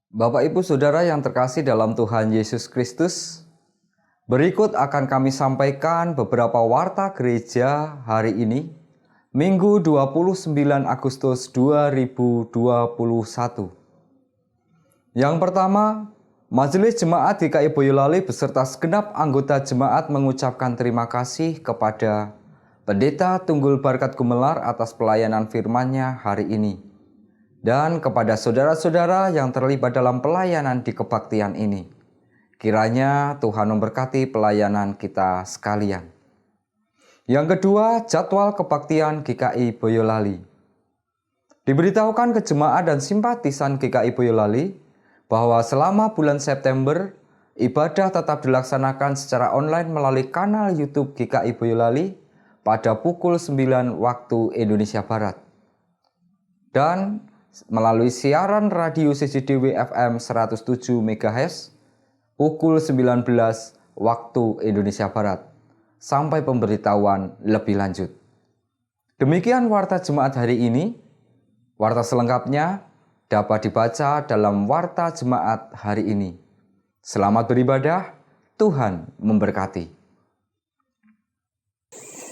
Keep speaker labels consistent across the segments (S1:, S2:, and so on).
S1: Bapak Ibu Saudara yang terkasih dalam Tuhan Yesus Kristus, berikut akan kami sampaikan beberapa warta gereja hari ini, Minggu 29 Agustus 2021. Yang pertama, Majelis Jemaat GKI Boyolali beserta segenap anggota jemaat mengucapkan terima kasih kepada Pendeta Tunggul Barkat Gumelar atas pelayanan firman-Nya hari ini, dan kepada saudara-saudara yang terlibat dalam pelayanan di kebaktian ini. Kiranya Tuhan memberkati pelayanan kita sekalian. Yang kedua, jadwal kebaktian GKI Boyolali. Diberitahukan ke jemaat dan simpatisan GKI Boyolali bahwa selama bulan September, ibadah tetap dilaksanakan secara online melalui kanal YouTube GKI Boyolali pada pukul 9 waktu Indonesia Barat. Dan melalui siaran radio CJDW FM 107 MHz pukul 19 waktu Indonesia Barat sampai pemberitahuan lebih lanjut. Demikian warta jemaat hari ini. Warta selengkapnya dapat dibaca dalam warta jemaat hari ini. Selamat beribadah, Tuhan memberkati.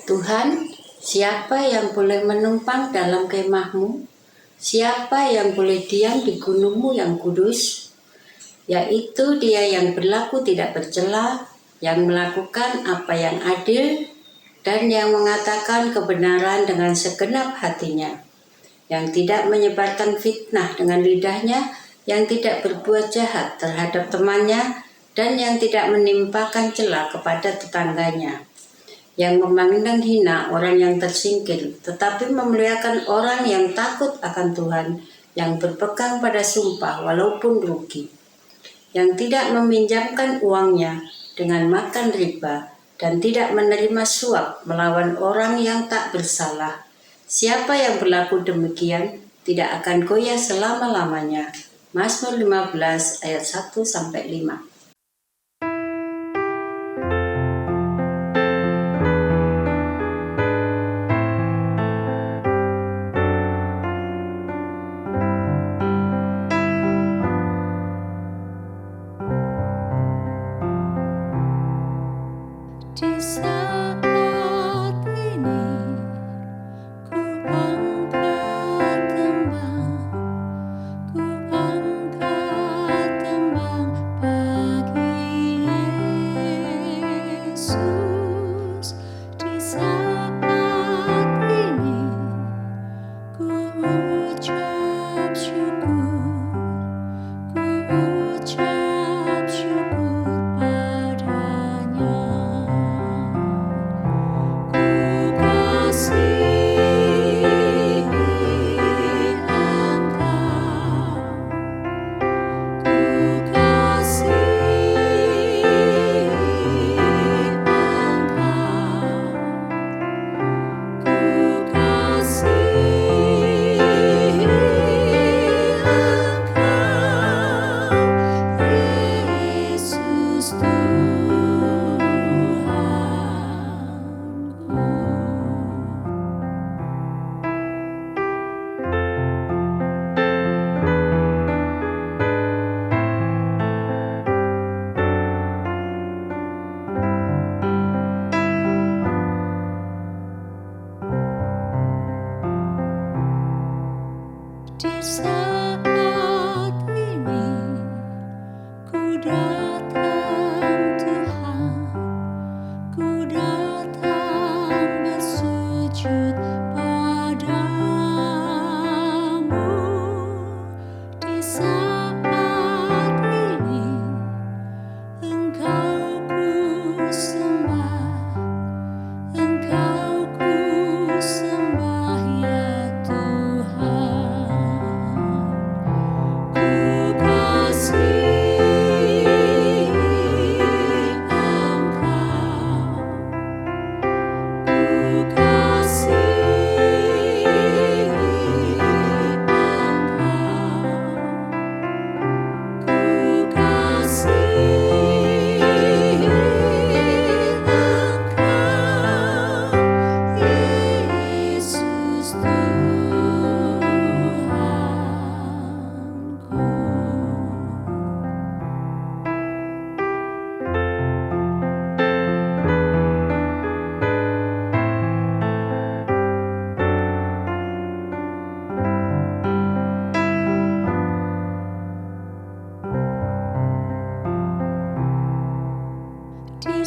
S2: Tuhan, siapa yang boleh menumpang dalam kemah-Mu? Siapa yang boleh diam di gunung-Mu yang kudus? Yaitu Dia yang berlaku tidak bercela, yang melakukan apa yang adil, dan yang mengatakan kebenaran dengan segenap hatinya, yang tidak menyebarkan fitnah dengan lidahnya, yang tidak berbuat jahat terhadap temannya, dan yang tidak menimpakan cela kepada tetangganya, yang memandang hina orang yang tersingkir, tetapi memuliakan orang yang takut akan Tuhan, yang berpegang pada sumpah walaupun rugi, yang tidak meminjamkan uangnya dengan makan riba, dan tidak menerima suap melawan orang yang tak bersalah. Siapa yang berlaku demikian tidak akan goyah selama-lamanya. Mazmur 15 ayat 1-5.
S3: Di saat ini ku angkat tembang bagi Yesus. Di saat ini ku ucap syukur padanya.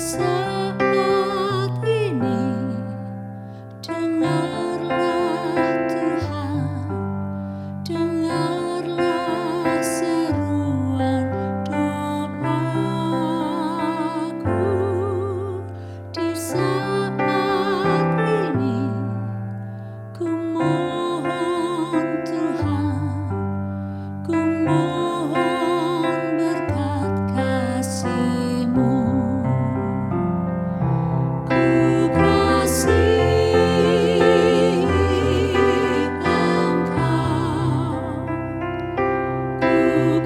S3: saat ini, dengarlah Tuhan, dengarlah seruan doaku. Di saat ini, ku mohon Tuhan, ku mohon berkat kasih-Mu. Ku kasih Engkau, ku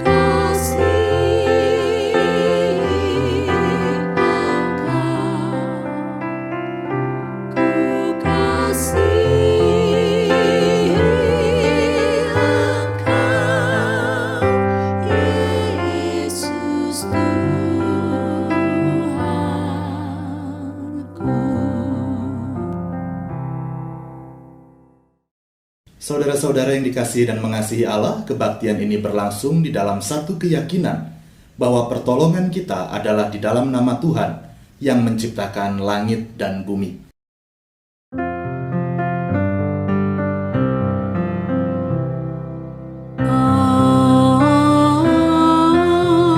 S3: kasih Engkau, ku kasih Engkau, Yesus Tuhanku.
S4: Saudara-saudara yang dikasihi dan mengasihi Allah, kebaktian ini berlangsung di dalam satu keyakinan bahwa pertolongan kita adalah di dalam nama Tuhan yang menciptakan langit dan bumi.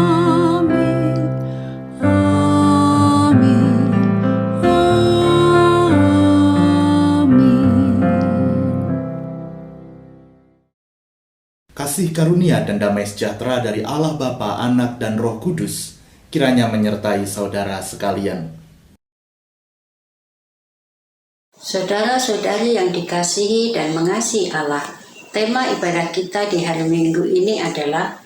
S3: Amin, amin, amin.
S4: Kasih karunia dan damai sejahtera dari Allah Bapa, Anak, dan Roh Kudus kiranya menyertai saudara sekalian.
S2: Saudara-saudari yang dikasihi dan mengasihi Allah, tema ibadah kita di hari Minggu ini adalah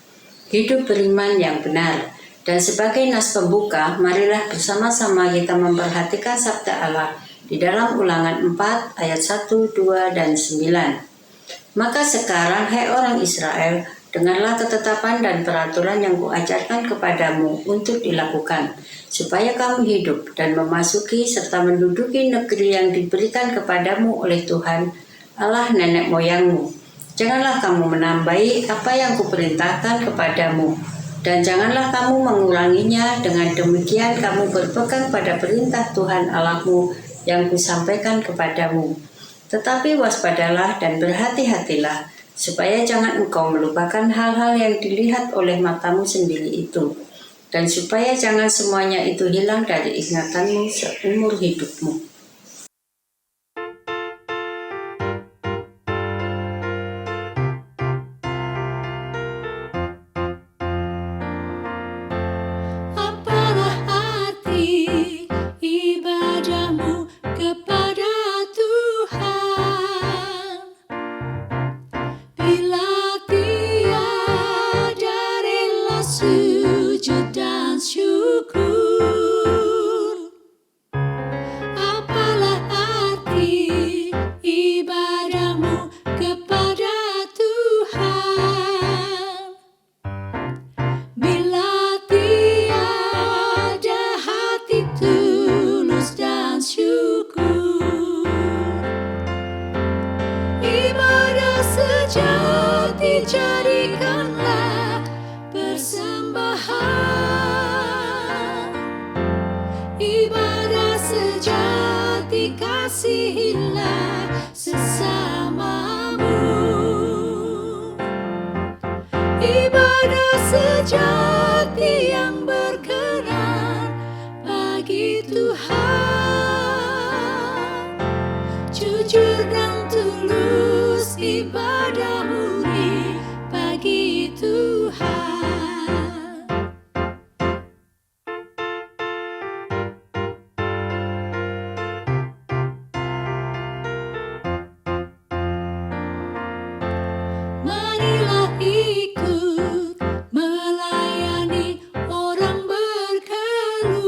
S2: hidup beriman yang benar. Dan sebagai nas pembuka, marilah bersama-sama kita memperhatikan sabda Allah di dalam Ulangan 4 ayat 1, 2, dan 9. Maka sekarang, hai orang Israel, dengarlah ketetapan dan peraturan yang kuajarkan kepadamu untuk dilakukan, supaya kamu hidup dan memasuki serta menduduki negeri yang diberikan kepadamu oleh Tuhan, Allah nenek moyangmu. Janganlah kamu menambahi apa yang kuperintahkan kepadamu, dan janganlah kamu menguranginya. Dengan demikian kamu berpegang pada perintah Tuhan Allahmu yang kusampaikan kepadamu. Tetapi waspadalah dan berhati-hatilah, supaya jangan engkau melupakan hal-hal yang dilihat oleh matamu sendiri itu, dan supaya jangan semuanya itu hilang dari ingatanmu seumur hidupmu.
S3: Apalah arti ibadahmu kepada Tuhan bila tiada rela sujud dan syukur? Apalah arti ibadahmu kepada Tuhan bila tiada hati tulus dan syukur? Ibadah sejati jadikanlah persembahan. Ibadah sejati kasihilah sesamamu. Ibadah sejati yang berkenan bagi Tuhan. Jujur dan tulus ibadah murni bagi Tuhan. Marilah ikut melayani orang berkeluh,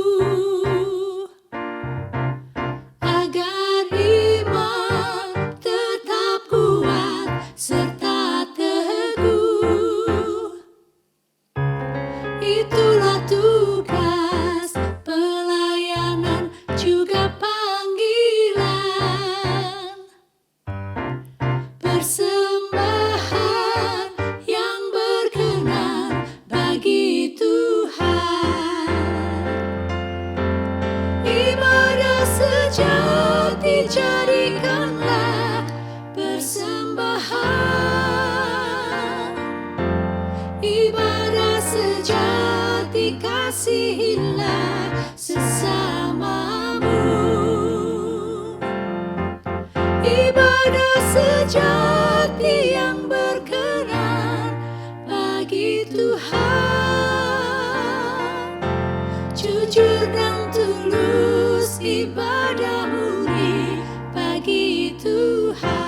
S3: agar iman tetap kuat serta teguh. Itulah tugas pelayanan juga panggilan. Persembahan yang berkenan bagi Tuhan. dijadikanlah persembahan. Ibadah sejati, kasihilah sesamamu. Ibadah sejati yang berkenan bagi Tuhan. Jujur dan tulus ibadah murni bagi Tuhan.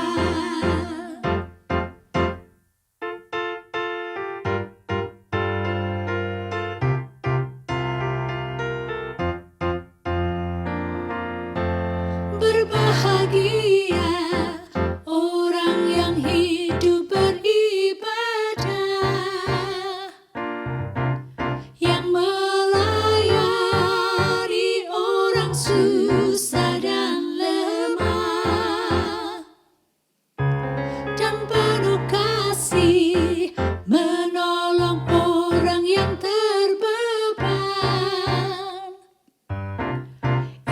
S3: Berbahagia orang yang hidup beribadah, yang melayani orang susah dan lemah, dan penuh kasih menolong orang yang terbeban.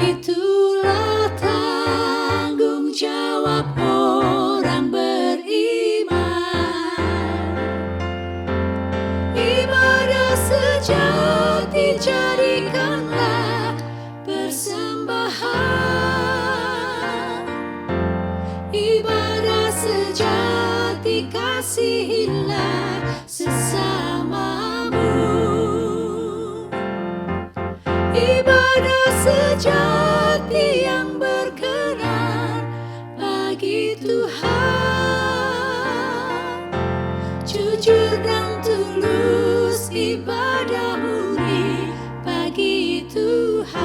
S3: Itulah tanggung jawab orang beriman. Ibadah sejati, jadikanlah persembahan. Ibadah sejati, kasihilah sesamamu. Ibadah sejati yang berkenan bagi Tuhan. Jujur dan tulus ibadah murni bagi Tuhan.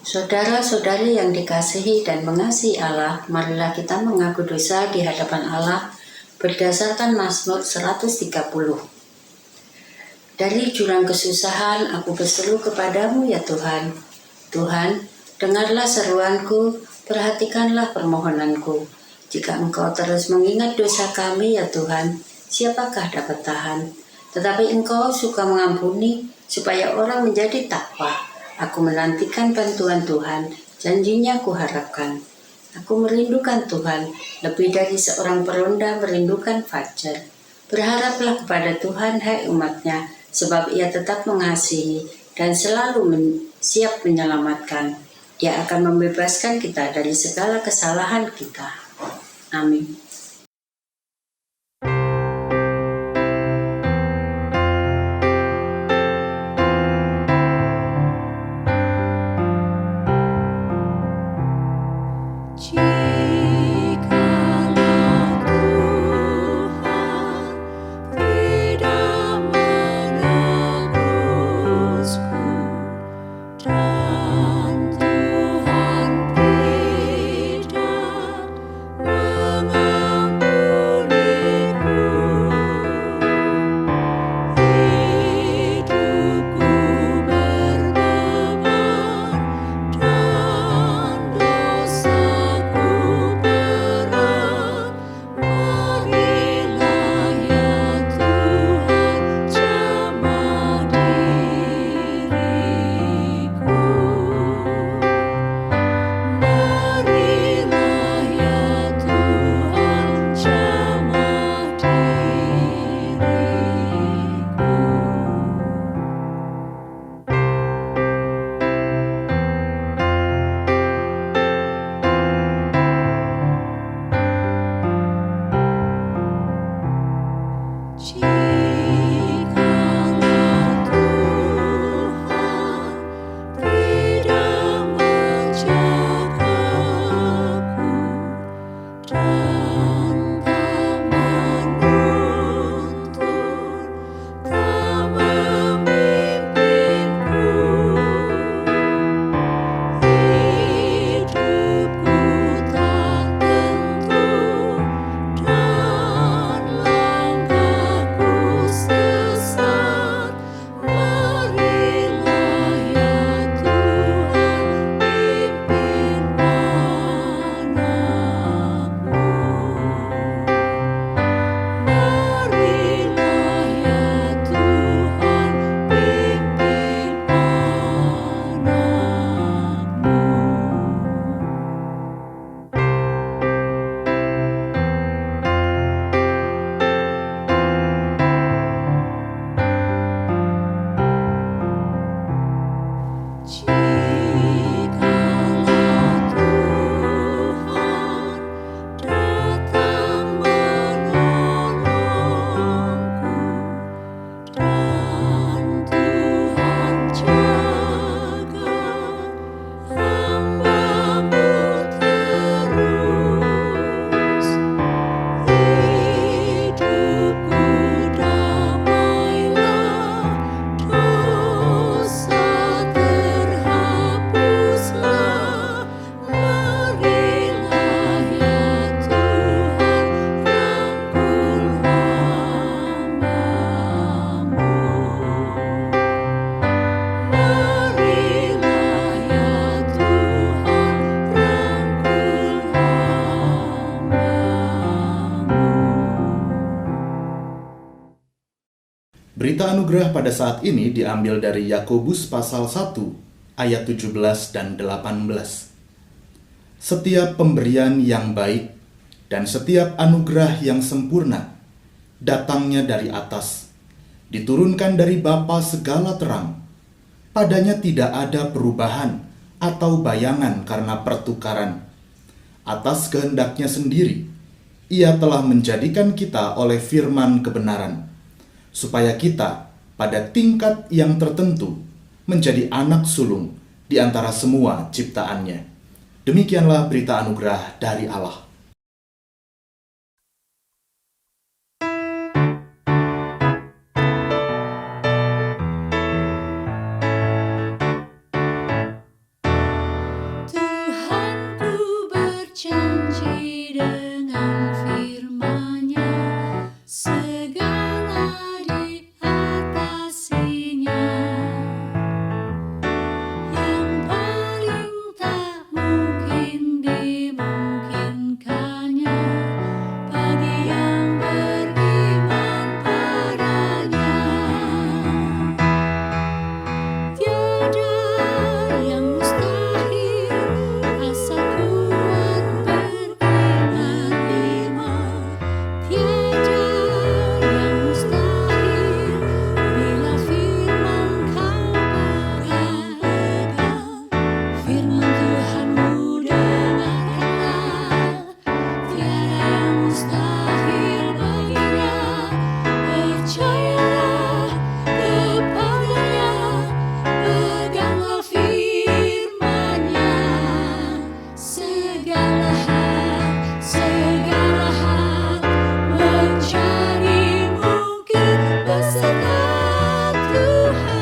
S2: Saudara-saudari yang dikasihi dan mengasihi Allah, marilah kita mengaku dosa di hadapan Allah berdasarkan Mazmur 130. Dari jurang kesusahan aku berseru kepadamu ya Tuhan. Tuhan, dengarlah seruanku, perhatikanlah permohonanku. Jika Engkau terus mengingat dosa kami ya Tuhan, siapakah dapat tahan? Tetapi Engkau suka mengampuni supaya orang menjadi takwa. Aku menantikan bantuan Tuhan, janjinya kuharapkan. Aku merindukan Tuhan, lebih dari seorang peronda merindukan fajar. Berharaplah kepada Tuhan, hai umatnya, sebab Ia tetap mengasihi dan selalu siap menyelamatkan. Dia akan membebaskan kita dari segala kesalahan kita. Amin.
S3: Dan Tuhan tidak
S4: Berita anugerah pada saat ini diambil dari Yakobus pasal 1 ayat 17 dan 18. Setiap pemberian yang baik dan setiap anugerah yang sempurna datangnya dari atas, diturunkan dari Bapa segala terang. Padanya tidak ada perubahan atau bayangan karena pertukaran. Atas kehendaknya sendiri, Ia telah menjadikan kita oleh firman kebenaran, supaya kita pada tingkat yang tertentu menjadi anak sulung di antara semua ciptaannya. Demikianlah berita anugerah dari Allah.
S3: Tuhanku berjanji dengan firman-Nya, segala diatasinya. Yang paling tak mungkin dimungkinkannya bagi yang beriman padanya. Tiada yang mustahil asal kuat beriman. Tiada yang mustahil bila firman kau pegang. Firman Tuhanmu dengarkanlah, tiada yang mustahil baginya. Percayalah kepadanya, peganglah firman-Nya. Segala hal menjadi mungkin beserta Tuhan.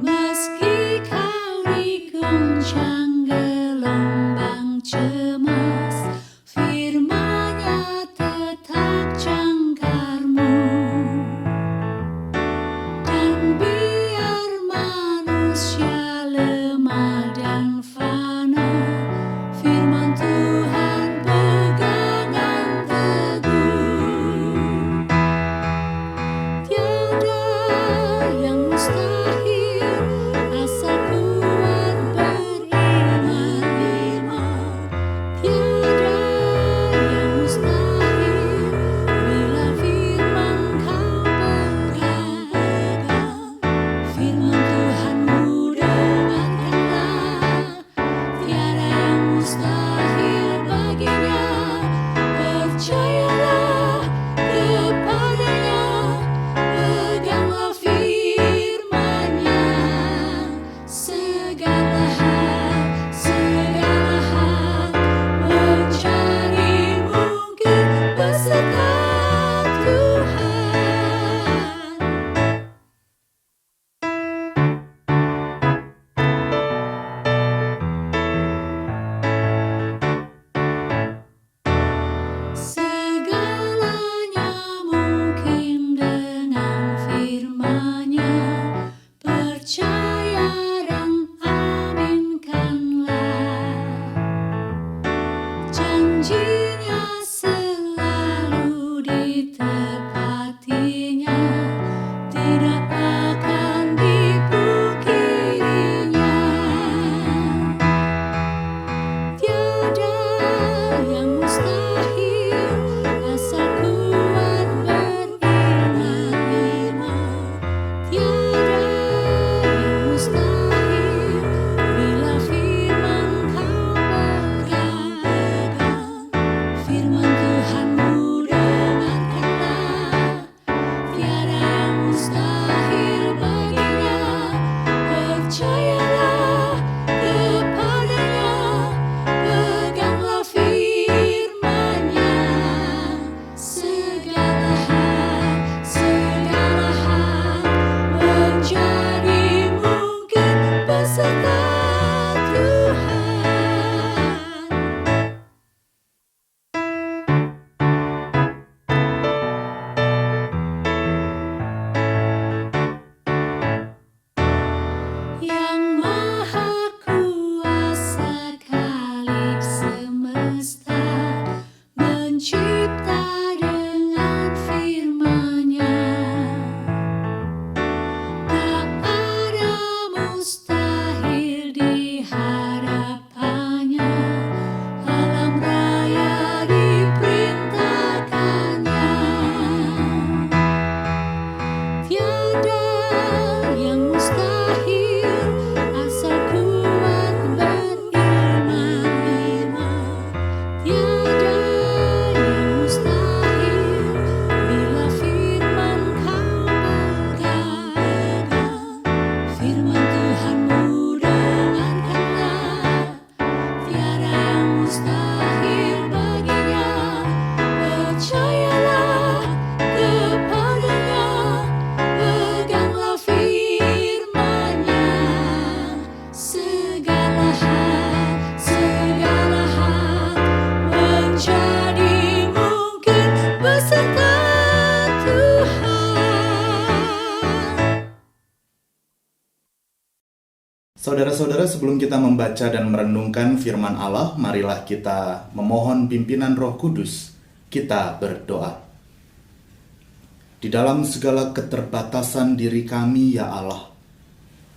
S3: Meski kau diguncang gelombang cemas, firman-Nya tetap jangkarmu. Dan biar manusia lemah dan fana, firman Tuhan pegangan teguh. Tiada yang mustahil asal kuat beriman.
S4: Saudara-saudara, sebelum kita membaca dan merenungkan firman Allah, marilah kita memohon pimpinan Roh Kudus. Kita berdoa. Di dalam segala keterbatasan diri kami, ya Allah,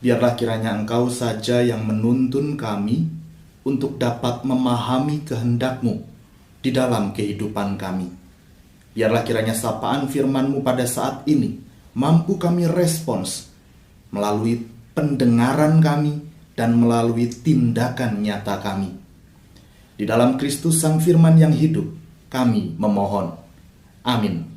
S4: biarlah kiranya Engkau saja yang menuntun kami untuk dapat memahami kehendak-Mu di dalam kehidupan kami. Biarlah kiranya sapaan firman-Mu pada saat ini mampu kami respons melalui pendengaran kami dan melalui tindakan nyata kami. Di dalam Kristus Sang Firman yang hidup, kami memohon. Amin.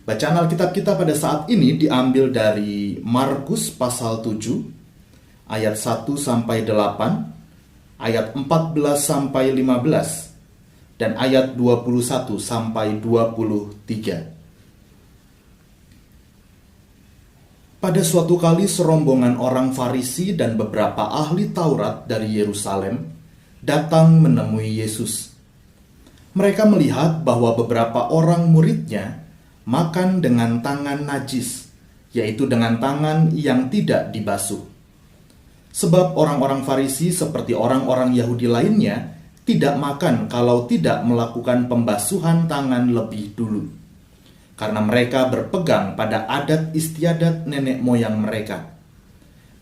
S4: Bacaan Alkitab kita pada saat ini diambil dari Markus pasal 7, ayat 1 sampai 8, ayat 14 sampai 15, dan ayat 21 sampai 23. Pada suatu kali serombongan orang Farisi dan beberapa ahli Taurat dari Yerusalem datang menemui Yesus. Mereka melihat bahwa beberapa orang muridnya makan dengan tangan najis, yaitu dengan tangan yang tidak dibasuh. Sebab orang-orang Farisi seperti orang-orang Yahudi lainnya tidak makan kalau tidak melakukan pembasuhan tangan lebih dulu. Karena mereka berpegang pada adat istiadat nenek moyang mereka.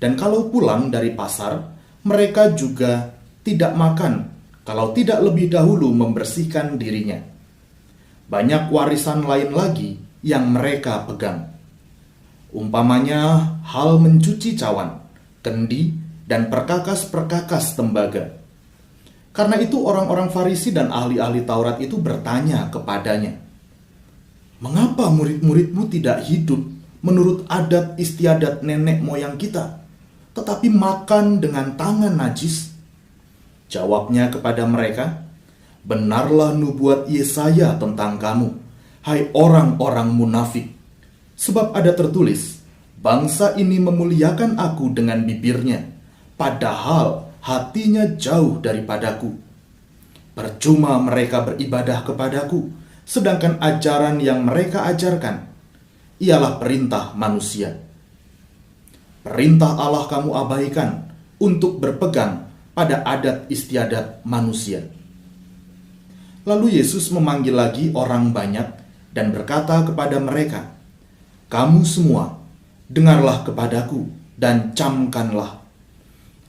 S4: Dan kalau pulang dari pasar, mereka juga tidak makan kalau tidak lebih dahulu membersihkan dirinya. Banyak warisan lain lagi yang mereka pegang. Umpamanya hal mencuci cawan, kendi, dan perkakas-perkakas tembaga. Karena itu orang-orang Farisi dan ahli-ahli Taurat itu bertanya kepadanya, "Mengapa murid-muridmu tidak hidup menurut adat istiadat nenek moyang kita, tetapi makan dengan tangan najis?" Jawabnya kepada mereka, "Benarlah nubuat Yesaya tentang kamu, hai orang-orang munafik. Sebab ada tertulis, bangsa ini memuliakan aku dengan bibirnya, padahal hatinya jauh daripadaku. Percuma mereka beribadah kepadaku, sedangkan ajaran yang mereka ajarkan ialah perintah manusia. Perintah Allah kamu abaikan untuk berpegang pada adat istiadat manusia." Lalu Yesus memanggil lagi orang banyak dan berkata kepada mereka, "Kamu semua, dengarlah kepadaku dan camkanlah.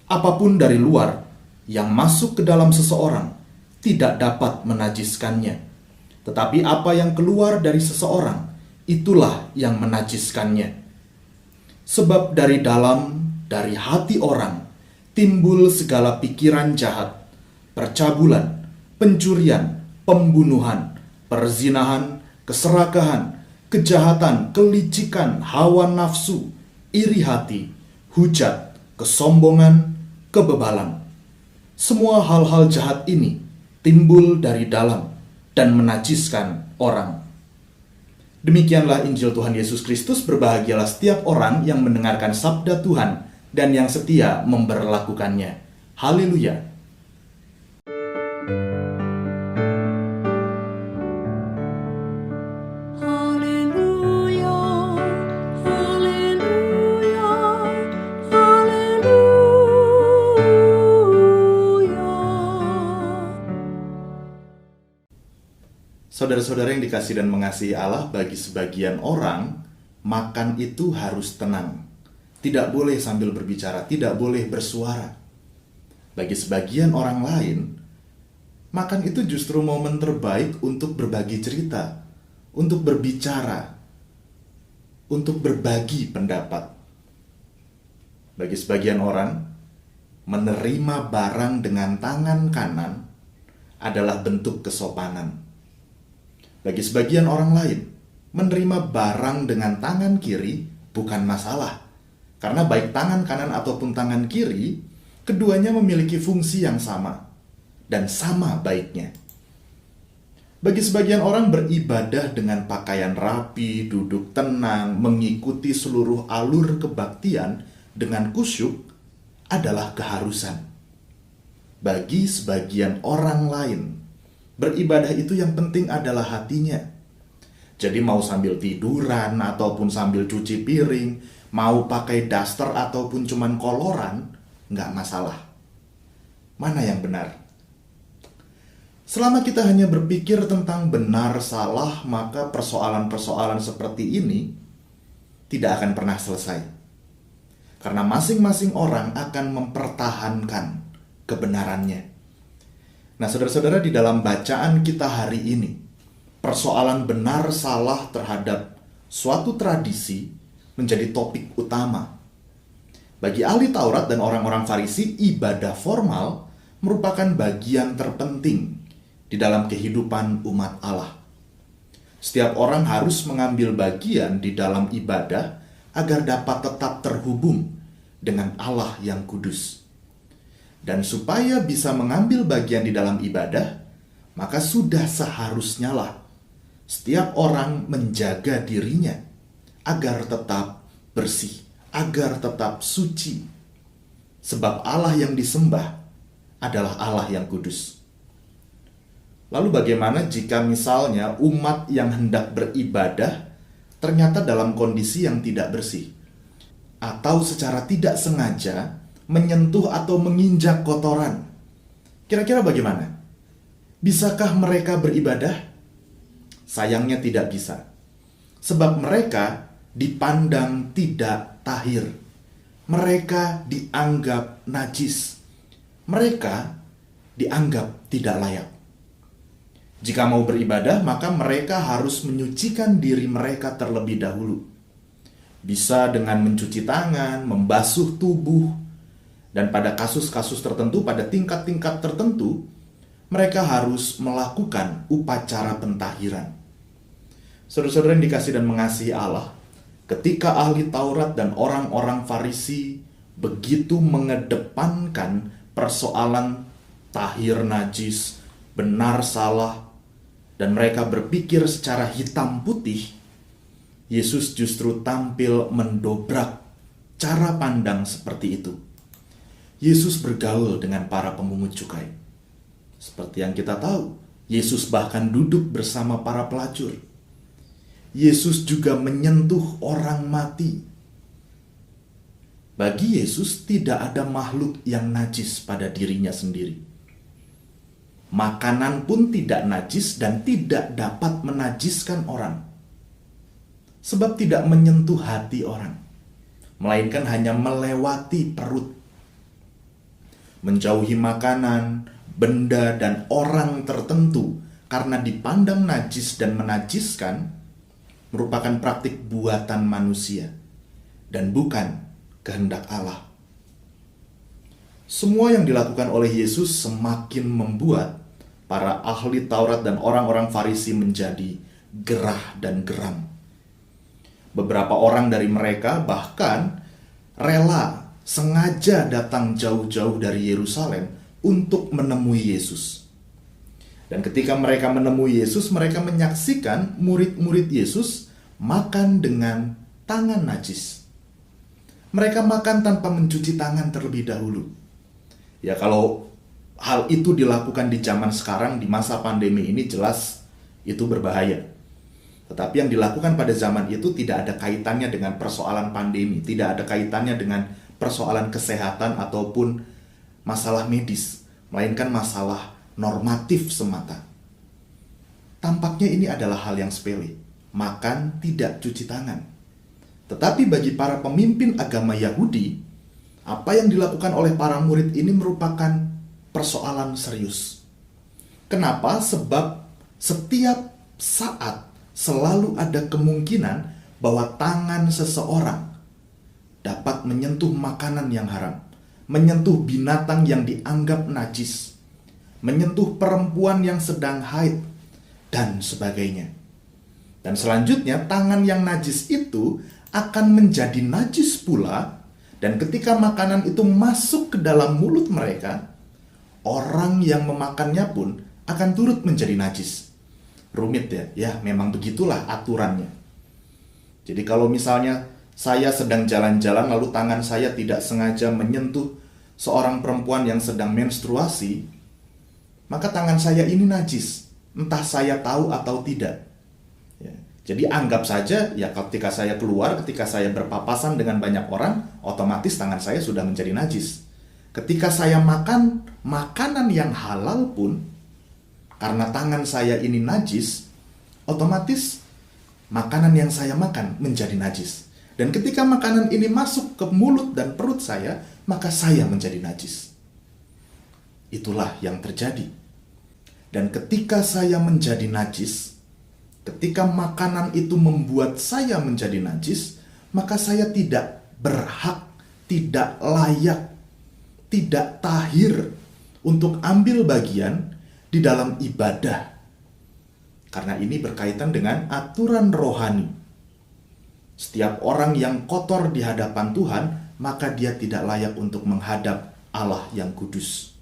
S4: Apapun dari luar yang masuk ke dalam seseorang tidak dapat menajiskannya. Tetapi apa yang keluar dari seseorang, itulah yang menajiskannya. Sebab dari dalam, dari hati orang, timbul segala pikiran jahat, percabulan, pencurian, pembunuhan, perzinahan, keserakahan, kejahatan, kelicikan, hawa nafsu, iri hati, hujat, kesombongan, kebebalan. Semua hal-hal jahat ini timbul dari dalam dan menajiskan orang." Demikianlah Injil Tuhan Yesus Kristus. Berbahagialah setiap orang yang mendengarkan sabda Tuhan dan yang setia memberlakukannya. Haleluya.
S3: Haleluya, haleluya, haleluya.
S4: Saudara-saudara yang dikasihi dan mengasihi Allah, bagi sebagian orang, makan itu harus tenang. Tidak boleh sambil berbicara, tidak boleh bersuara. Bagi sebagian orang lain, makan itu justru momen terbaik untuk berbagi cerita, untuk berbicara, untuk berbagi pendapat. Bagi sebagian orang, menerima barang dengan tangan kanan adalah bentuk kesopanan. Bagi sebagian orang lain, menerima barang dengan tangan kiri bukan masalah, karena baik tangan kanan ataupun tangan kiri, keduanya memiliki fungsi yang sama dan sama baiknya. Bagi sebagian orang, beribadah dengan pakaian rapi, duduk tenang, mengikuti seluruh alur kebaktian dengan kusyuk adalah keharusan. Bagi sebagian orang lain, beribadah itu yang penting adalah hatinya. Jadi mau sambil tiduran ataupun sambil cuci piring, mau pakai daster ataupun cuman koloran, nggak masalah. Mana yang benar? Selama kita hanya berpikir tentang benar salah, maka persoalan-persoalan seperti ini tidak akan pernah selesai. Karena masing-masing orang akan mempertahankan kebenarannya. Nah, saudara-saudara, di dalam bacaan kita hari ini, persoalan benar salah terhadap suatu tradisi menjadi topik utama. Bagi ahli Taurat dan orang-orang Farisi, ibadah formal merupakan bagian terpenting di dalam kehidupan umat Allah. Setiap orang harus mengambil bagian di dalam ibadah agar dapat tetap terhubung dengan Allah yang kudus. Dan supaya bisa mengambil bagian di dalam ibadah, maka sudah seharusnya lah setiap orang menjaga dirinya agar tetap bersih, agar tetap suci. Sebab Allah yang disembah adalah Allah yang kudus. Lalu bagaimana jika misalnya umat yang hendak beribadah ternyata dalam kondisi yang tidak bersih? Atau secara tidak sengaja menyentuh atau menginjak kotoran? Kira-kira bagaimana? Bisakah mereka beribadah? Sayangnya tidak bisa. Sebab mereka dipandang tidak tahir. Mereka dianggap najis. Mereka dianggap tidak layak. Jika mau beribadah, maka mereka harus menyucikan diri mereka terlebih dahulu. Bisa dengan mencuci tangan, membasuh tubuh, dan pada kasus-kasus tertentu, pada tingkat-tingkat tertentu, mereka harus melakukan upacara pentahiran. Saudara-saudara yang dikasihi dan mengasihi Allah, ketika ahli Taurat dan orang-orang Farisi begitu mengedepankan persoalan tahir najis, benar salah, dan mereka berpikir secara hitam putih, Yesus justru tampil mendobrak cara pandang seperti itu. Yesus bergaul dengan para pemungut cukai. Seperti yang kita tahu, Yesus bahkan duduk bersama para pelacur. Yesus juga menyentuh orang mati. Bagi Yesus tidak ada makhluk yang najis pada dirinya sendiri. Makanan pun tidak najis dan tidak dapat menajiskan orang. Sebab tidak menyentuh hati orang, melainkan hanya melewati perut. Menjauhi makanan, benda, dan orang tertentu karena dipandang najis dan menajiskan merupakan praktik buatan manusia dan bukan kehendak Allah. Semua yang dilakukan oleh Yesus semakin membuat para ahli Taurat dan orang-orang Farisi menjadi gerah dan geram. Beberapa orang dari mereka bahkan rela sengaja datang jauh-jauh dari Yerusalem untuk menemui Yesus. Dan ketika mereka menemui Yesus, mereka menyaksikan murid-murid Yesus makan dengan tangan najis. Mereka makan tanpa mencuci tangan terlebih dahulu. Ya, kalau hal itu dilakukan di zaman sekarang, di masa pandemi ini, jelas itu berbahaya. Tetapi yang dilakukan pada zaman itu tidak ada kaitannya dengan persoalan pandemi, tidak ada kaitannya dengan persoalan kesehatan ataupun masalah medis, melainkan masalah normatif semata. Tampaknya ini adalah hal yang sepele, makan tidak cuci tangan. Tetapi bagi para pemimpin agama Yahudi, apa yang dilakukan oleh para murid ini merupakan persoalan serius. Kenapa? Sebab setiap saat selalu ada kemungkinan bahwa tangan seseorang dapat menyentuh makanan yang haram, menyentuh binatang yang dianggap najis, menyentuh perempuan yang sedang haid, dan sebagainya. Dan selanjutnya tangan yang najis itu akan menjadi najis pula. Dan ketika makanan itu masuk ke dalam mulut mereka, orang yang memakannya pun akan turut menjadi najis. Rumit ya, ya memang begitulah aturannya. Jadi kalau misalnya saya sedang jalan-jalan lalu tangan saya tidak sengaja menyentuh seorang perempuan yang sedang menstruasi, maka tangan saya ini najis, entah saya tahu atau tidak. Ya. Jadi anggap saja ya ketika saya keluar, ketika saya berpapasan dengan banyak orang, otomatis tangan saya sudah menjadi najis. Ketika saya makan makanan yang halal pun, karena tangan saya ini najis, otomatis makanan yang saya makan menjadi najis. Dan ketika makanan ini masuk ke mulut dan perut saya, maka saya menjadi najis. Itulah yang terjadi. Dan ketika saya menjadi najis, ketika makanan itu membuat saya menjadi najis, maka saya tidak berhak, tidak layak, tidak tahir untuk ambil bagian di dalam ibadah. Karena ini berkaitan dengan aturan rohani. Setiap orang yang kotor di hadapan Tuhan, maka dia tidak layak untuk menghadap Allah yang kudus.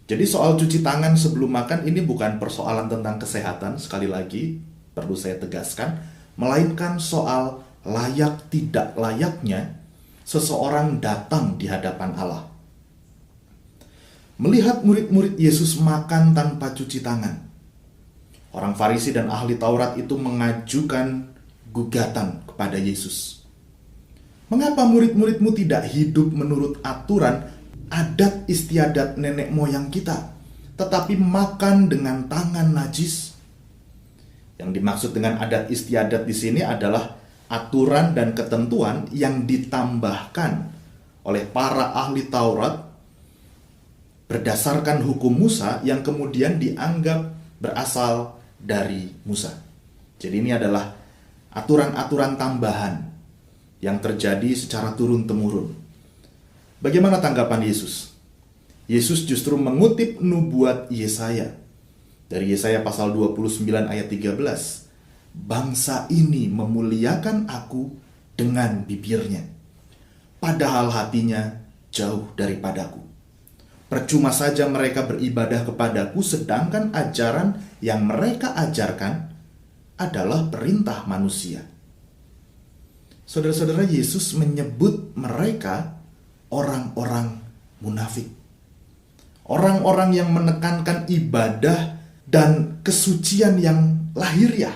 S4: Jadi soal cuci tangan sebelum makan ini bukan persoalan tentang kesehatan, sekali lagi perlu saya tegaskan, melainkan soal layak tidak layaknya seseorang datang di hadapan Allah. Melihat murid-murid Yesus makan tanpa cuci tangan, orang Farisi dan ahli Taurat itu mengajukan gugatan kepada Yesus. Mengapa murid-muridmu tidak hidup menurut aturan adat istiadat nenek moyang kita, tetapi makan dengan tangan najis? Yang dimaksud dengan adat istiadat di sini adalah aturan dan ketentuan yang ditambahkan oleh para ahli Taurat berdasarkan hukum Musa yang kemudian dianggap berasal dari Musa. Jadi ini adalah aturan-aturan tambahan yang terjadi secara turun-temurun. Bagaimana tanggapan Yesus? Yesus justru mengutip nubuat Yesaya. Dari Yesaya pasal 29 ayat 13. Bangsa ini memuliakan aku dengan bibirnya, padahal hatinya jauh daripadaku. Percuma saja mereka beribadah kepadaku, sedangkan ajaran yang mereka ajarkan adalah perintah manusia. Saudara-saudara, Yesus menyebut mereka orang-orang munafik. Orang-orang yang menekankan ibadah dan kesucian yang lahiriah.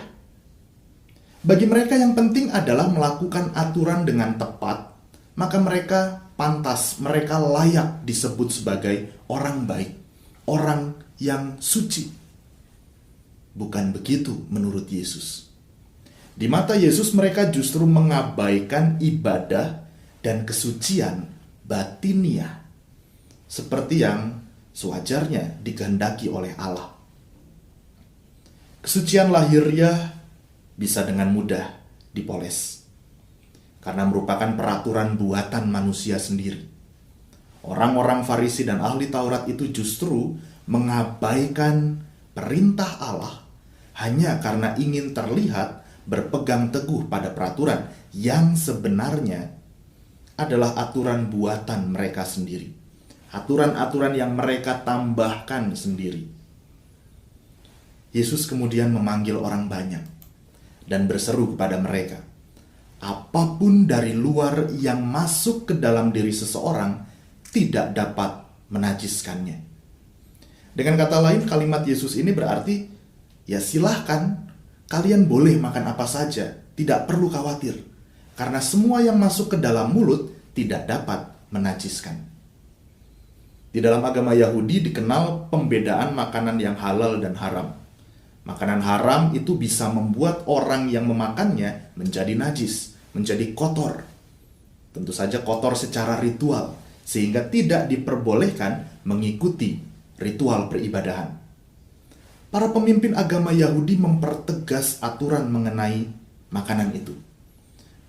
S4: Bagi mereka yang penting adalah melakukan aturan dengan tepat, maka mereka pantas, mereka layak disebut sebagai orang baik, orang yang suci. Bukan begitu menurut Yesus. Di mata Yesus mereka justru mengabaikan ibadah dan kesucian batiniah, seperti yang sewajarnya dikehendaki oleh Allah. Kesucian lahiriah bisa dengan mudah dipoles, karena merupakan peraturan buatan manusia sendiri. Orang-orang Farisi dan ahli Taurat itu justru mengabaikan perintah Allah hanya karena ingin terlihat berpegang teguh pada peraturan yang sebenarnya adalah aturan buatan mereka sendiri. Aturan-aturan yang mereka tambahkan sendiri. Yesus kemudian memanggil orang banyak dan berseru kepada mereka, apapun dari luar yang masuk ke dalam diri seseorang tidak dapat menajiskannya. Dengan kata lain, kalimat Yesus ini berarti, ya silahkan, kalian boleh makan apa saja, tidak perlu khawatir, karena semua yang masuk ke dalam mulut tidak dapat menajiskan. Di dalam agama Yahudi dikenal pembedaan makanan yang halal dan haram. Makanan haram itu bisa membuat orang yang memakannya menjadi najis, menjadi kotor. Tentu saja kotor secara ritual, sehingga tidak diperbolehkan mengikuti ritual peribadahan. Para pemimpin agama Yahudi mempertegas aturan mengenai makanan itu.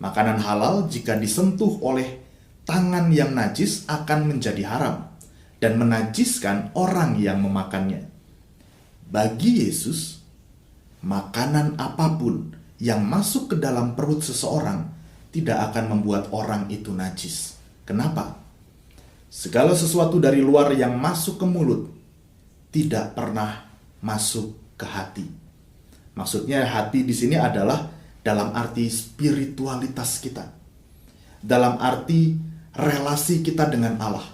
S4: Makanan halal jika disentuh oleh tangan yang najis akan menjadi haram dan menajiskan orang yang memakannya. Bagi Yesus, makanan apapun yang masuk ke dalam perut seseorang tidak akan membuat orang itu najis. Kenapa? Segala sesuatu dari luar yang masuk ke mulut tidak pernah masuk ke hati. Maksudnya hati di sini adalah dalam arti spiritualitas kita. Dalam arti relasi kita dengan Allah.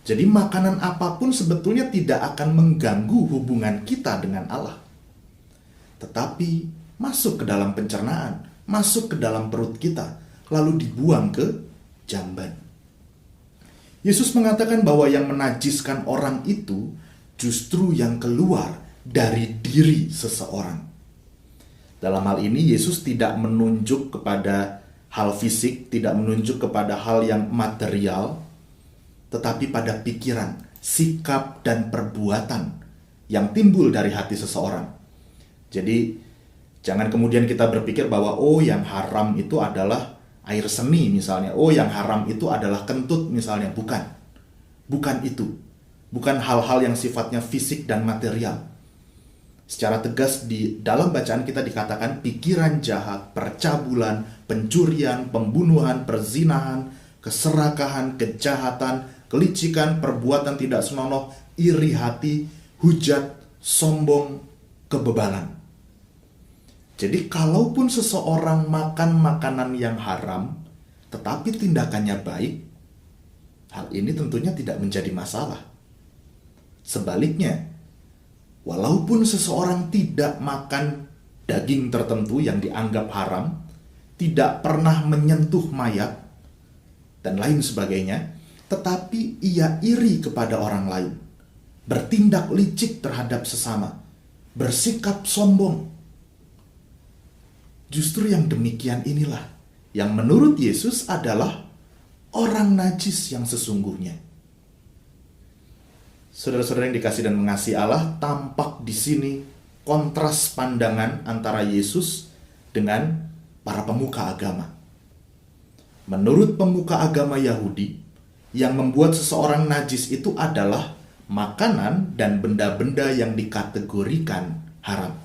S4: Jadi makanan apapun sebetulnya tidak akan mengganggu hubungan kita dengan Allah. Tetapi masuk ke dalam pencernaan, masuk ke dalam perut kita, lalu dibuang ke jamban. Yesus mengatakan bahwa yang menajiskan orang itu justru yang keluar dari diri seseorang. Dalam hal ini Yesus tidak menunjuk kepada hal fisik, tidak menunjuk kepada hal yang material, tetapi pada pikiran, sikap, dan perbuatan yang timbul dari hati seseorang. Jadi, jangan kemudian kita berpikir bahwa yang haram itu adalah air seni misalnya. Yang haram itu adalah kentut misalnya. Bukan. Bukan itu. Bukan hal-hal yang sifatnya fisik dan material. Secara tegas di dalam bacaan kita dikatakan pikiran jahat, percabulan, pencurian, pembunuhan, perzinahan, keserakahan, kejahatan, kelicikan, perbuatan tidak senonoh, iri hati, hujat, sombong, kebebalan. Jadi kalaupun seseorang makan makanan yang haram, tetapi tindakannya baik, hal ini tentunya tidak menjadi masalah. Sebaliknya, walaupun seseorang tidak makan daging tertentu yang dianggap haram, tidak pernah menyentuh mayat, dan lain sebagainya, tetapi ia iri kepada orang lain, bertindak licik terhadap sesama, bersikap sombong. Justru yang demikian inilah yang menurut Yesus adalah orang najis yang sesungguhnya. Saudara-saudara yang dikasih dan mengasihi Allah, tampak di sini kontras pandangan antara Yesus dengan para pemuka agama. Menurut pemuka agama Yahudi, yang membuat seseorang najis itu adalah makanan dan benda-benda yang dikategorikan haram.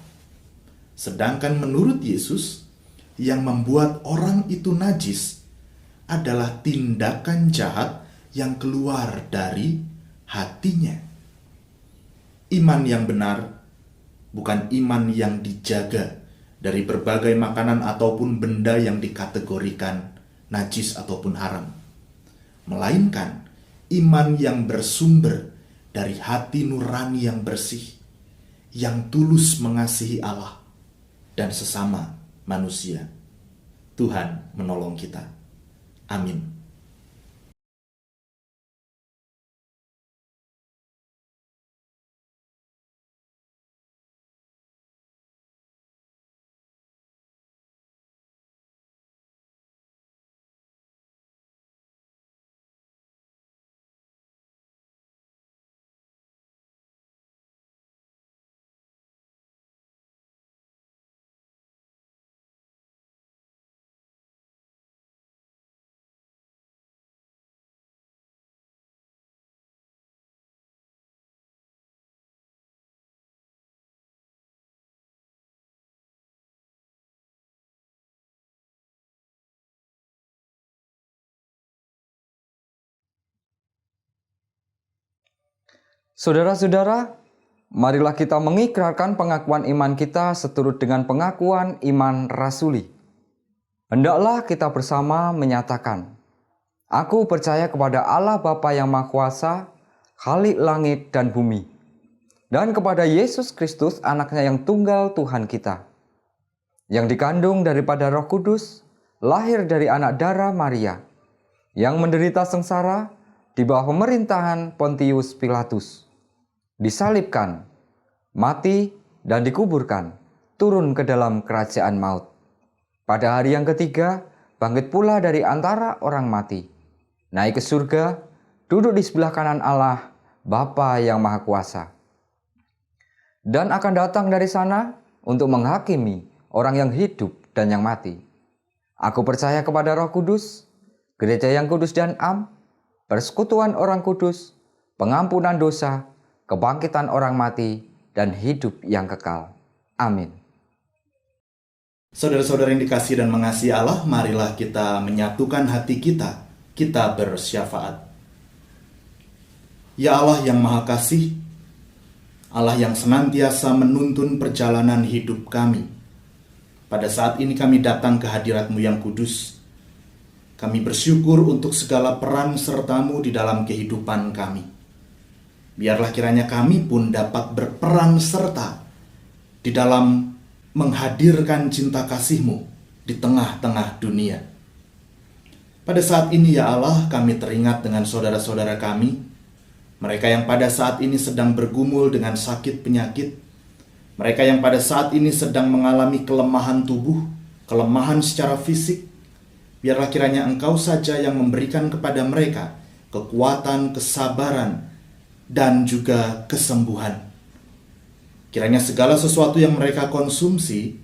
S4: Sedangkan menurut Yesus, yang membuat orang itu najis adalah tindakan jahat yang keluar dari hatinya. Iman yang benar bukan iman yang dijaga dari berbagai makanan ataupun benda yang dikategorikan najis ataupun haram, melainkan iman yang bersumber dari hati nurani yang bersih, yang tulus mengasihi Allah dan sesama manusia. Tuhan menolong kita. Amin.
S1: Saudara-saudara, marilah kita mengikrarkan pengakuan iman kita seturut dengan pengakuan iman rasuli. Hendaklah kita bersama menyatakan, Aku percaya kepada Allah Bapa yang Maha Kuasa, Khalik langit dan bumi, dan kepada Yesus Kristus, anaknya yang tunggal Tuhan kita, yang dikandung daripada Roh Kudus, lahir dari anak darah Maria, yang menderita sengsara di bawah pemerintahan Pontius Pilatus, disalibkan, mati, dan dikuburkan, turun ke dalam kerajaan maut. Pada hari yang ketiga, bangkit pula dari antara orang mati, naik ke surga, duduk di sebelah kanan Allah, Bapa yang Maha Kuasa. Dan akan datang dari sana untuk menghakimi orang yang hidup dan yang mati. Aku percaya kepada Roh Kudus, gereja yang kudus dan am, persekutuan orang kudus, pengampunan dosa, kebangkitan orang mati, dan hidup yang kekal. Amin.
S4: Saudara-saudara yang dikasihi dan mengasihi Allah, marilah kita menyatukan hati kita bersyafaat. Ya Allah yang Maha Kasih, Allah yang senantiasa menuntun perjalanan hidup kami, pada saat ini kami datang ke hadirat-Mu yang kudus. Kami bersyukur untuk segala peran serta-Mu di dalam kehidupan kami. Biarlah kiranya kami pun dapat berperan serta di dalam menghadirkan cinta kasih-Mu di tengah-tengah dunia. Pada saat ini ya Allah, kami teringat dengan saudara-saudara kami, mereka yang pada saat ini sedang bergumul dengan sakit penyakit, mereka yang pada saat ini sedang mengalami kelemahan tubuh, kelemahan secara fisik. Biarlah kiranya Engkau saja yang memberikan kepada mereka kekuatan, kesabaran, dan juga kesembuhan. Kiranya segala sesuatu yang mereka konsumsi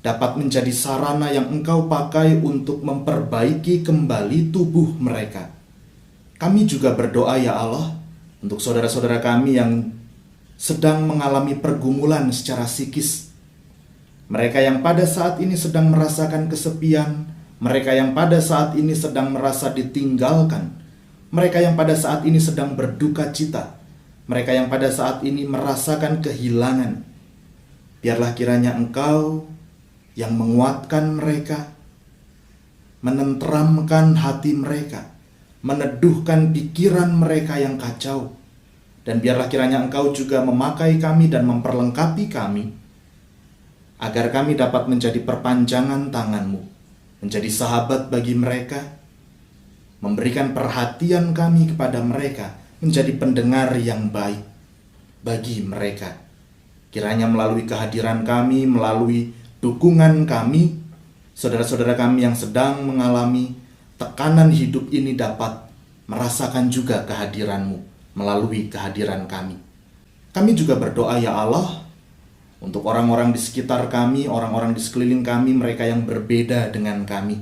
S4: dapat menjadi sarana yang Engkau pakai untuk memperbaiki kembali tubuh mereka. Kami juga berdoa ya Allah untuk saudara-saudara kami yang sedang mengalami pergumulan secara psikis. Mereka yang pada saat ini sedang merasakan kesepian, mereka yang pada saat ini sedang merasa ditinggalkan, mereka yang pada saat ini sedang berduka cita, mereka yang pada saat ini merasakan kehilangan. Biarlah kiranya Engkau yang menguatkan mereka, menenteramkan hati mereka, meneduhkan pikiran mereka yang kacau. Dan biarlah kiranya Engkau juga memakai kami dan memperlengkapi kami, agar kami dapat menjadi perpanjangan tangan-Mu, menjadi sahabat bagi mereka, memberikan perhatian kami kepada mereka, menjadi pendengar yang baik bagi mereka. Kiranya melalui kehadiran kami, melalui dukungan kami, saudara-saudara kami yang sedang mengalami tekanan hidup ini dapat merasakan juga kehadiran-Mu melalui kehadiran kami. Kami juga berdoa ya Allah untuk orang-orang di sekitar kami, orang-orang di sekeliling kami, mereka yang berbeda dengan kami.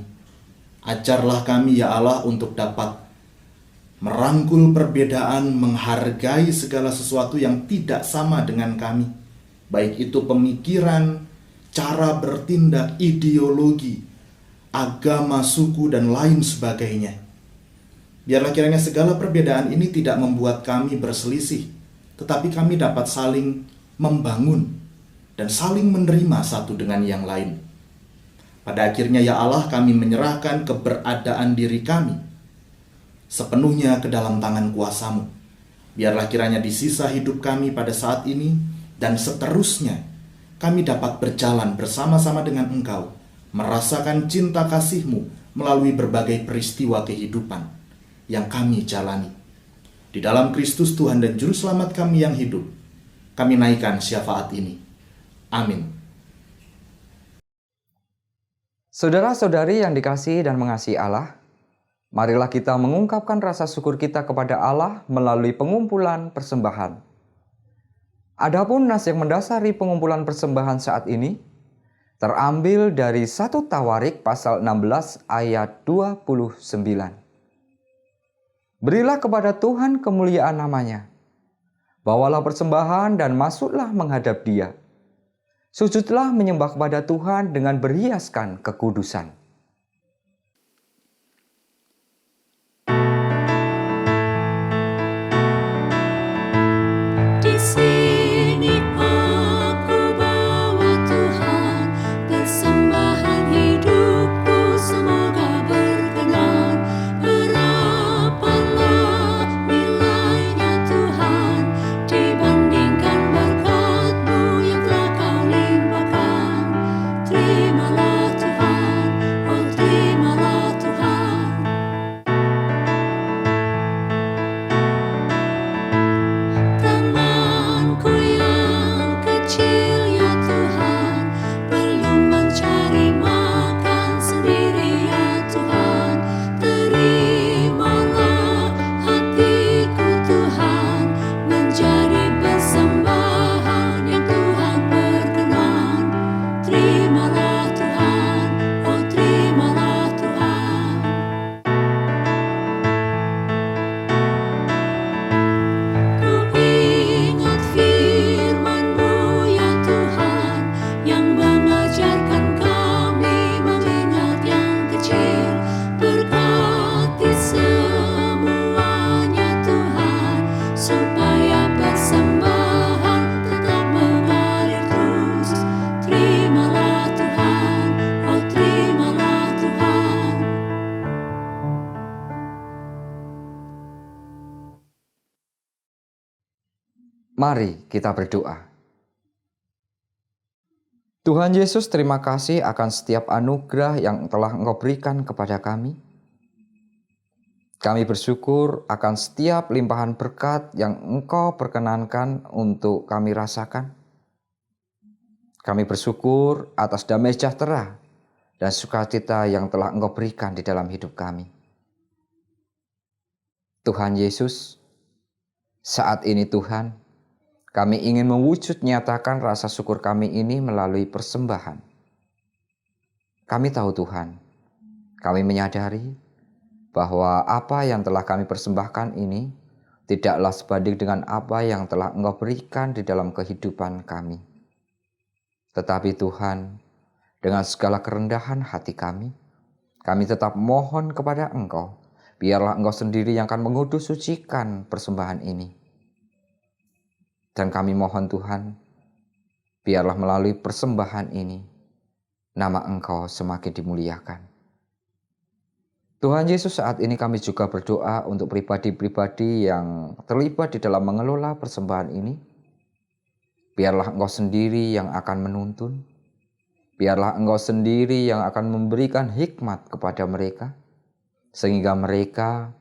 S4: Ajarlah kami ya Allah untuk dapat merangkul perbedaan, menghargai segala sesuatu yang tidak sama dengan kami, baik itu pemikiran, cara bertindak, ideologi, agama, suku, dan lain sebagainya. Biarlah kiranya segala perbedaan ini tidak membuat kami berselisih, tetapi kami dapat saling membangun dan saling menerima satu dengan yang lain. Pada akhirnya ya Allah, kami menyerahkan keberadaan diri kami sepenuhnya ke dalam tangan kuasa-Mu. Biarlah kiranya di sisa hidup kami pada saat ini dan seterusnya, kami dapat berjalan bersama-sama dengan Engkau, merasakan cinta kasih-Mu melalui berbagai peristiwa kehidupan yang kami jalani. Di dalam Kristus Tuhan dan Juru Selamat kami yang hidup, kami naikkan syafaat ini. Amin.
S1: Saudara-saudari yang dikasihi dan mengasihi Allah, marilah kita mengungkapkan rasa syukur kita kepada Allah melalui pengumpulan persembahan. Adapun nas yang mendasari pengumpulan persembahan saat ini terambil dari 1 Tawarik pasal 16 ayat 29. Berilah kepada Tuhan kemuliaan namanya. Bawalah persembahan dan masuklah menghadap Dia. Sujudlah menyembah kepada Tuhan dengan berhiaskan kekudusan.
S3: Di sini aku bawa Tuhan, persembahan hidupku semoga berkenan. Berapalah nilainya Tuhan dibandingkan berkat-Mu yang telah Kau limpahkan. Terimalah Tuhan, oh terimalah Tuhan. Tanganku yang kecil ya Tuhan, belum mencari makan sendiri ya Tuhan. Terimalah hatiku Tuhan, menjadi persembahan yang Tuhan berkenan. Terimalah Tuhan, oh terimalah Tuhan. Ku ingat firman-Mu ya Tuhan, yang mengajarkan kami mengingat yang kecil. Berkati semuanya Tuhan, supaya persembahan tetap mengalir terus. Terimalah Tuhan, oh terimalah Tuhan.
S1: Mari kita berdoa. Tuhan Yesus, terima kasih akan setiap anugerah yang telah Engkau berikan kepada kami. Kami bersyukur akan setiap limpahan berkat yang Engkau perkenankan untuk kami rasakan. Kami bersyukur atas damai sejahtera dan sukacita yang telah Engkau berikan di dalam hidup kami. Tuhan Yesus, saat ini Tuhan, kami ingin mewujud nyatakan rasa syukur kami ini melalui persembahan. Kami tahu Tuhan, kami menyadari bahwa apa yang telah kami persembahkan ini tidaklah sebanding dengan apa yang telah Engkau berikan di dalam kehidupan kami. Tetapi Tuhan, dengan segala kerendahan hati kami tetap mohon kepada Engkau, biarlah Engkau sendiri yang akan mengudus sucikan persembahan ini. Dan kami mohon Tuhan, biarlah melalui persembahan ini, nama Engkau semakin dimuliakan. Tuhan Yesus, saat ini kami juga berdoa untuk pribadi-pribadi yang terlibat di dalam mengelola persembahan ini. Biarlah Engkau sendiri yang akan menuntun. Biarlah Engkau sendiri yang akan memberikan hikmat kepada mereka, sehingga mereka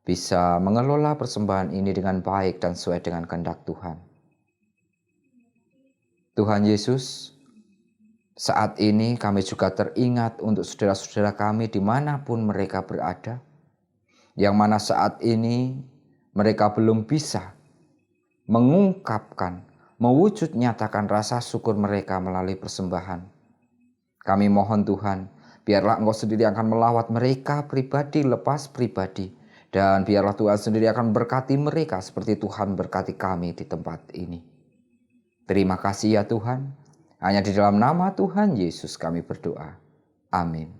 S1: bisa mengelola persembahan ini dengan baik dan sesuai dengan kehendak Tuhan. Tuhan Yesus, saat ini kami juga teringat untuk saudara-saudara kami dimanapun mereka berada, yang mana saat ini mereka belum bisa mengungkapkan, mewujud nyatakan rasa syukur mereka melalui persembahan. Kami mohon Tuhan, biarlah Engkau sendiri akan melawat mereka pribadi lepas pribadi, dan biarlah Tuhan sendiri akan berkati mereka seperti Tuhan berkati kami di tempat ini. Terima kasih ya Tuhan, hanya di dalam nama Tuhan Yesus kami berdoa. Amin.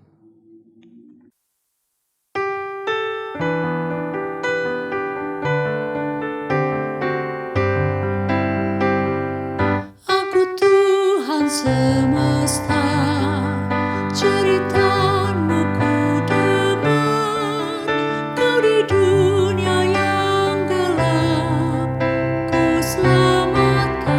S3: Aku Tuhan semesta, cerita-Mu ku dengar. Kau di dunia yang gelap, ku selamatkan.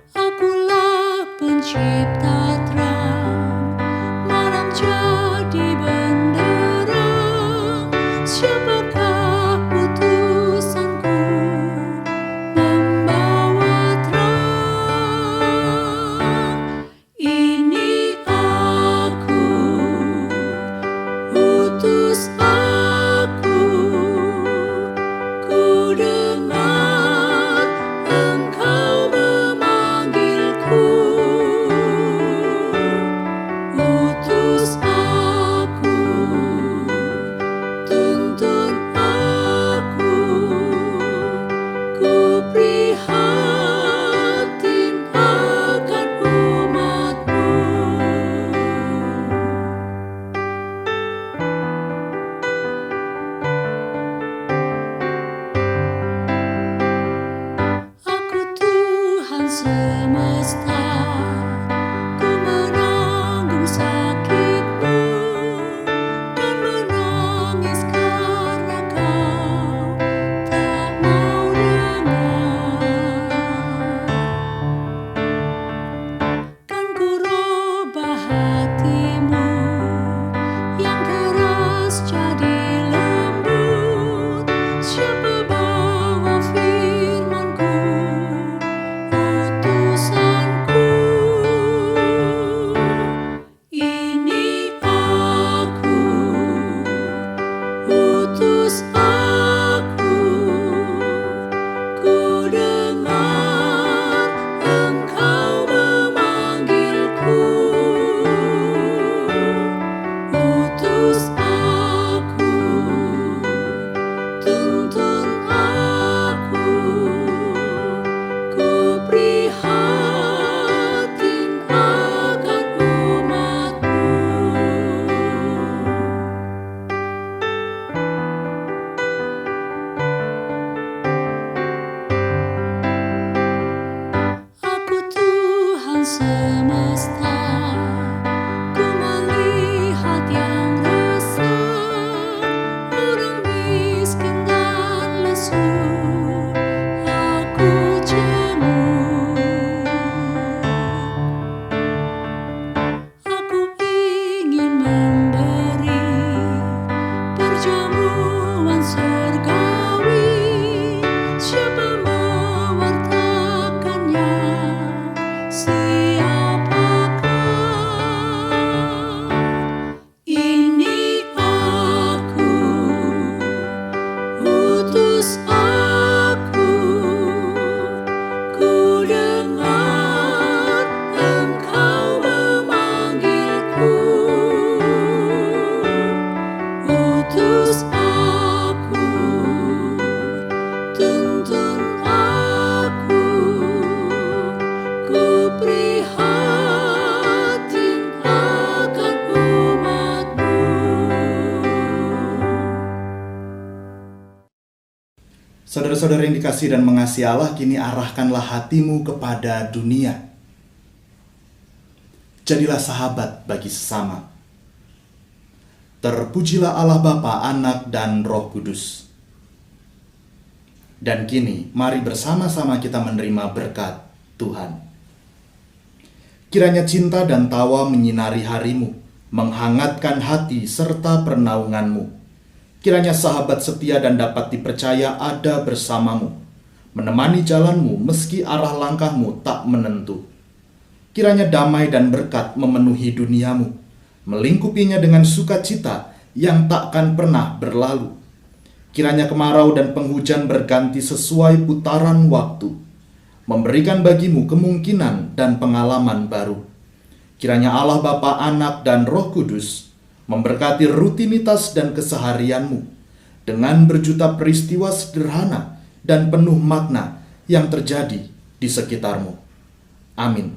S3: Akulah pencipta terang, malam jadi benderang. Siapakah utusanku membawa terang? Ini aku, utus aku. Ku dengar Engkau memanggilku.
S4: Saudara-saudara yang dikasihi dan mengasihi Allah, kini arahkanlah hatimu kepada dunia. Jadilah sahabat bagi sesama. Terpujilah Allah Bapa, Anak, dan Roh Kudus. Dan kini, mari bersama-sama kita menerima berkat Tuhan. Kiranya cinta dan tawa menyinari harimu, menghangatkan hati serta pernaunganmu. Kiranya sahabat setia dan dapat dipercaya ada bersamamu, menemani jalanmu meski arah langkahmu tak menentu. Kiranya damai dan berkat memenuhi duniamu, melingkupinya dengan sukacita yang takkan pernah berlalu. Kiranya kemarau dan penghujan berganti sesuai putaran waktu, memberikan bagimu kemungkinan dan pengalaman baru. Kiranya Allah Bapa, Anak, dan Roh Kudus memberkati rutinitas dan keseharianmu dengan berjuta peristiwa sederhana dan penuh makna yang terjadi di sekitarmu. Amin.